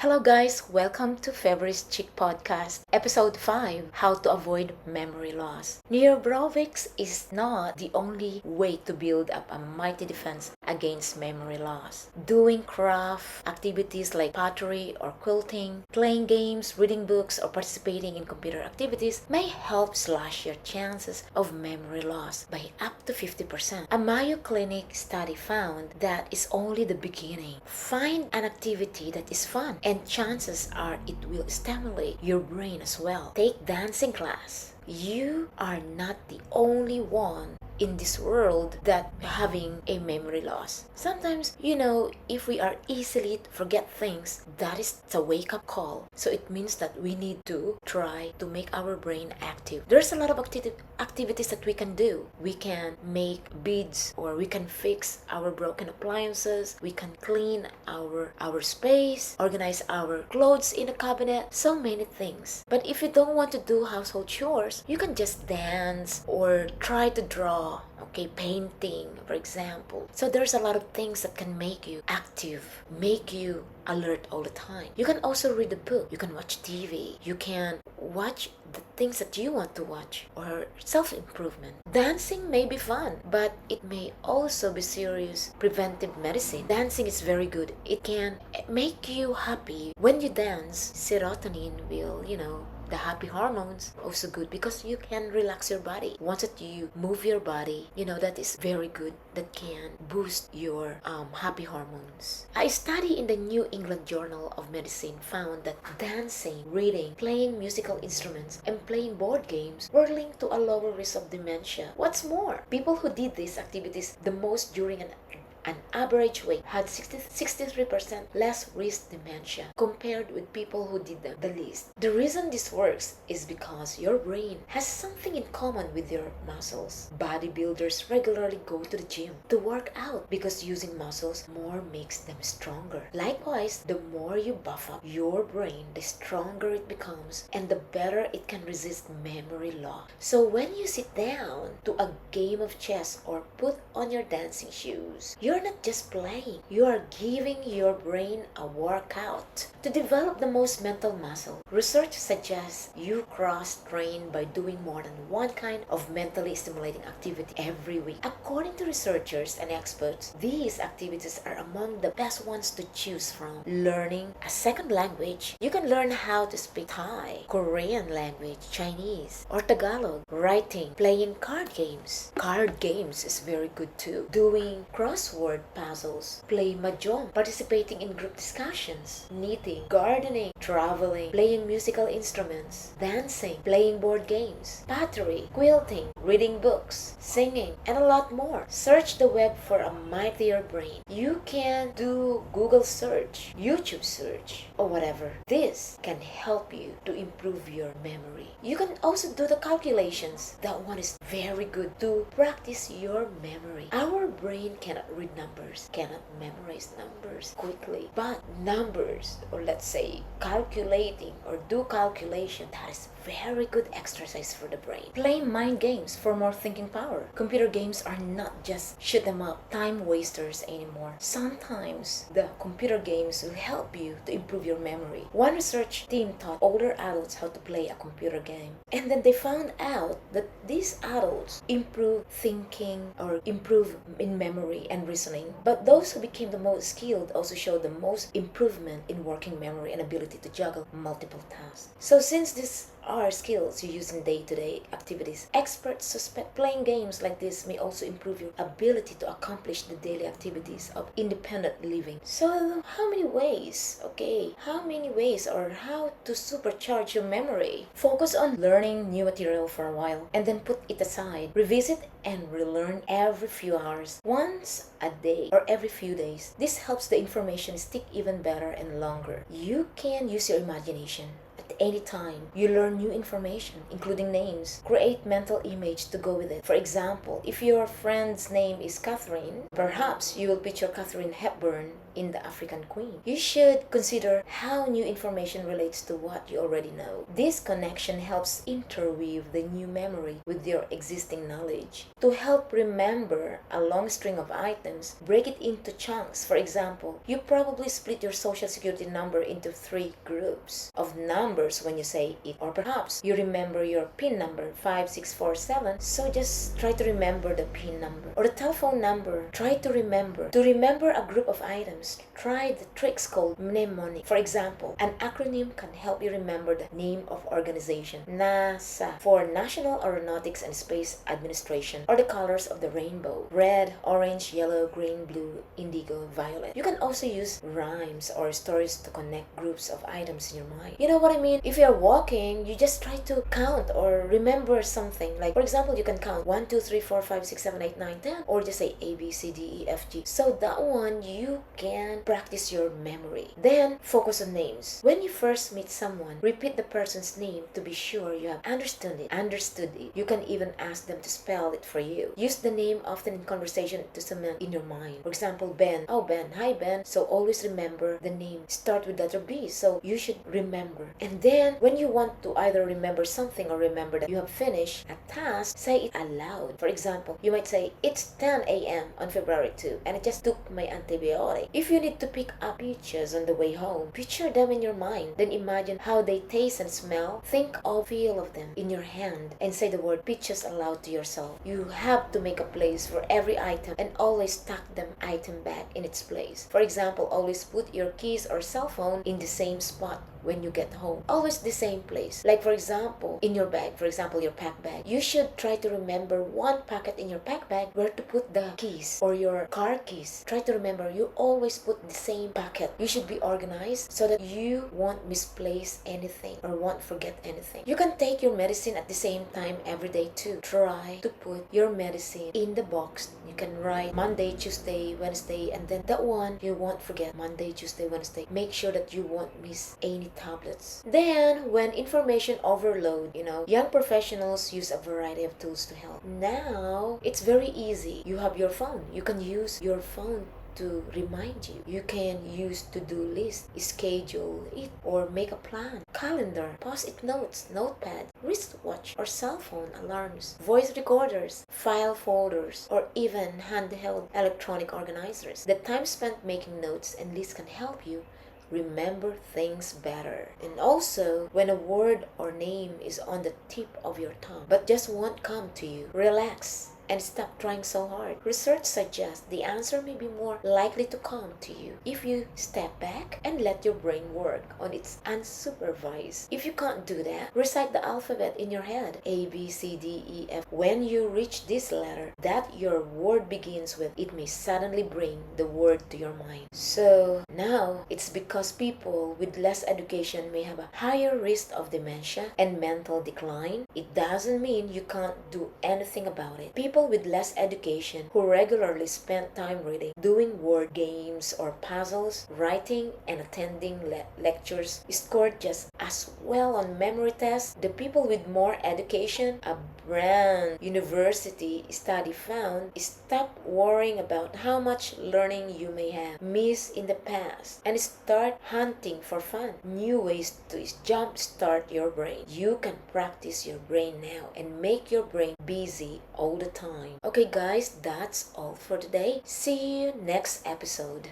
Hello guys, welcome to Feverish Chic podcast, episode 5, How to Avoid Memory Loss. Neurobrowix is not the only way to build up a mighty defense against memory loss. Doing craft activities like pottery or quilting, playing games, reading books, or participating in computer activities may help slash your chances of memory loss by up to 50%. A Mayo Clinic study found that is only the beginning. Find an activity that is fun and chances are it will stimulate your brain as well. Take dancing class. You are not the only one in this world that having a memory loss. Sometimes, if we are easily to forget things, that is a wake-up call. So it means that we need to try to make our brain active. There's a lot of activities that we can do. We can make beads, or we can fix our broken appliances. We can clean our space, organize our clothes in a cabinet, so many things. But if you don't want to do household chores, you can just dance or try to draw. Painting, for example. So there's a lot of things that can make you active, make you alert all the time. You can also read a book, you can watch TV, you can watch the things that you want to watch, or self-improvement. Dancing may be fun, but it may also be serious preventive medicine. Dancing is very good. It can make you happy. When you dance, serotonin will, the happy hormones also good because you can relax your body. Once that you move your body, that is very good. That can boost your happy hormones. A study in the New England Journal of Medicine found that dancing, reading, playing musical instruments, and playing board games were linked to a lower risk of dementia. What's more, people who did these activities the most during an average weight had 63% less risk dementia compared with people who did them the least. The reason this works is because your brain has something in common with your muscles. Bodybuilders regularly go to the gym to work out because using muscles more makes them stronger. Likewise, the more you buff up your brain, the stronger it becomes and the better it can resist memory loss. So when you sit down to a game of chess or put on your dancing shoes, you're not just playing, you are giving your brain a workout to develop the most mental muscle. Research suggests you cross-train by doing more than one kind of mentally stimulating activity every week. According to researchers and experts, these activities are among the best ones to choose from. Learning a second language, you can learn how to speak Thai, Korean language, Chinese, or Tagalog. Writing, playing card games. Card games is very good too. Doing crossword puzzles, play mahjong, participating in group discussions, knitting, gardening, traveling, playing musical instruments, dancing, playing board games, pottery, quilting, reading books, singing, and a lot more. Search the web for a mightier brain. You can do Google search, YouTube search, or whatever. This can help you to improve your memory. You can also do the calculations. That one is very good to practice your memory. Our brain cannot read numbers, cannot memorize numbers quickly, but numbers, or let's say calculating or do calculation, that is very good exercise for the brain. Play mind games for more thinking power. Computer games are not just shoot 'em up time wasters anymore. Sometimes the computer games will help you to improve your memory. One research team taught older adults how to play a computer game, and then they found out that these adults improve thinking or improve in memory and reasoning. But those who became the most skilled also showed the most improvement in working memory and ability to juggle multiple tasks. So since these are skills you use in day-to-day activities, experts suspect playing games like this may also improve your ability to accomplish the daily activities of independent living. So how many ways or how to supercharge your memory? Focus on learning new material for a while and then put it aside. Revisit and relearn every few hours, once a day or every few days. This helps the information stick even better and longer. You can use your imagination. At any time, you learn new information, including names. Create mental image to go with it. For example, if your friend's name is Catherine, perhaps you will picture Catherine Hepburn in the African Queen. You should consider how new information relates to what you already know. This connection helps interweave the new memory with your existing knowledge. To help remember a long string of items, break it into chunks. For example, you probably split your social security number into 3 groups of numbers when you say it. Or perhaps you remember your PIN number 5647, so just try to remember the PIN number. Or the telephone number, try to remember. To remember a group of items, try the tricks called mnemonic. For example, an acronym can help you remember the name of organization, NASA, for National Aeronautics and Space Administration, or the colors of the rainbow: red, orange, yellow, green, blue, indigo, violet. You can also use rhymes or stories to connect groups of items in your mind. You know what I mean? If you're walking, you just try to count or remember something. Like, for example, you can count 1, 2, 3, 4, 5, 6, 7, 8, 9, 10, or just say A, B, C, D, E, F, G. So that one, you can practice your memory. Then, focus on names. When you first meet someone, repeat the person's name to be sure you have understood it. You can even ask them to spell it for you. Use the name often in conversation to cement in your mind. For example, Ben. Oh, Ben. Hi, Ben. So always remember the name. Start with letter B. So you should remember. And then, when you want to either remember something or remember that you have finished a task, say it aloud. For example, you might say, it's 10 a.m. on February 2, and I just took my antibiotic. If you need to pick up peaches on the way home, picture them in your mind. Then imagine how they taste and smell. Think of feel of them in your hand and say the word peaches aloud to yourself. You have to make a place for every item and always stack them item back in its place. For example, always put your keys or cell phone in the same spot when you get home. Always the same place. Like, for example, in your bag, for example, your pack bag. You should try to remember one pocket in your pack bag where to put the keys or your car keys. Try to remember you always put the same pocket. You should be organized so that you won't misplace anything or won't forget anything. You can take your medicine at the same time every day too. Try to put your medicine in the box. You can write Monday, Tuesday, Wednesday, and then that one you won't forget. Monday, Tuesday, Wednesday. Make sure that you won't miss any tablets. Then, when information overload, young professionals use a variety of tools to help. Now, it's very easy. You have your phone. You can use your phone to remind you. You can use to-do list, schedule it, or make a plan. Calendar, post-it notes, notepad, wristwatch, or cell phone alarms, voice recorders, file folders, or even handheld electronic organizers. The time spent making notes and lists can help you remember things better. And also, when a word or name is on the tip of your tongue but just won't come to you, relax and stop trying so hard. Research suggests the answer may be more likely to come to you if you step back and let your brain work on its unsupervised. If you can't do that, recite the alphabet in your head. A, B, C, D, E, F. When you reach this letter that your word begins with, it may suddenly bring the word to your mind. So now, it's because people with less education may have a higher risk of dementia and mental decline. It doesn't mean you can't do anything about it. People with less education who regularly spend time reading, doing word games or puzzles, writing, and attending lectures scored just as well on memory tests. The people with more education, a Brown University study found, stop worrying about how much learning you may have missed in the past and start hunting for fun, new ways to jumpstart your brain. You can practice your brain now and make your brain busy all the time. Okay guys, that's all for today. See you next episode.